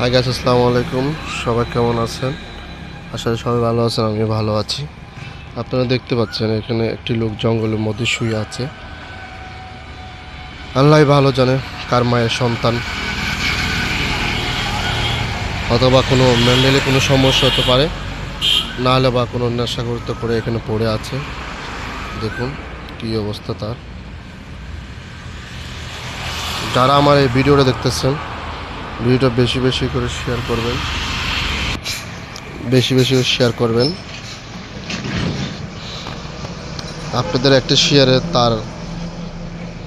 Hi guys, আসসালামু আলাইকুম। সবাই কেমন আছেন? আসলে সবাই ভালো আছেন, আমি ভালো আছি। আপনারা দেখতে পাচ্ছেন এখানে একটি লোক জঙ্গলের মধ্যে শুয়ে আছে। আল্লাহ ভালো জানে কার মায়ের সন্তান, অথবা কোনো মেন্টালি কোনো সমস্যা হতে পারে, না হলে বা কোনো নেশাগ্রস্ত করে এখানে পড়ে আছে। দেখুন কী অবস্থা তার। যারা আমার এই ভিডিওটা দেখতেছেন, ভিডিওটা বেশি বেশি করে শেয়ার করবেন, বেশি বেশি করে শেয়ার করবেন। আপনাদের একটা শেয়ারে তার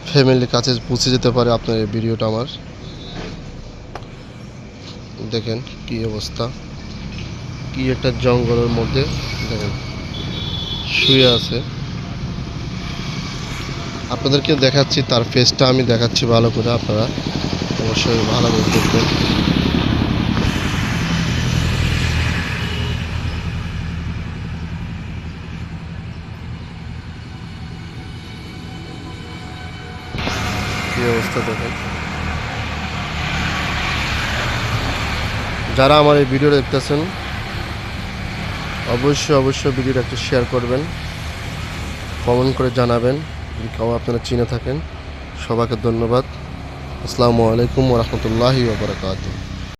ফ্যামিলির কাছে পৌঁছে যেতে পারে আপনার এই ভিডিওটা। আমার দেখেন কি অবস্থা, কি একটা জঙ্গলের মধ্যে দেখেন শুয়ে আছে। আপনাদেরকে দেখাচ্ছি, তার ফেসটা আমি দেখাচ্ছি ভালো করে, আপনারা অবশ্যই ভালো করে দেখবেন। কি অবস্থা দেখেন। যারা আমার এই ভিডিও দেখতেছেন, অবশ্যই অবশ্যই ভিডিওটা একটু শেয়ার করবেন, কমেন্ট করে জানাবেন যদি কেউ আপনারা চিনে থাকেন। সবাইকে ধন্যবাদ। আসসালামু আলাইকুম ওয়া রাহমাতুল্লাহি ওয়া বারাকাতুহু।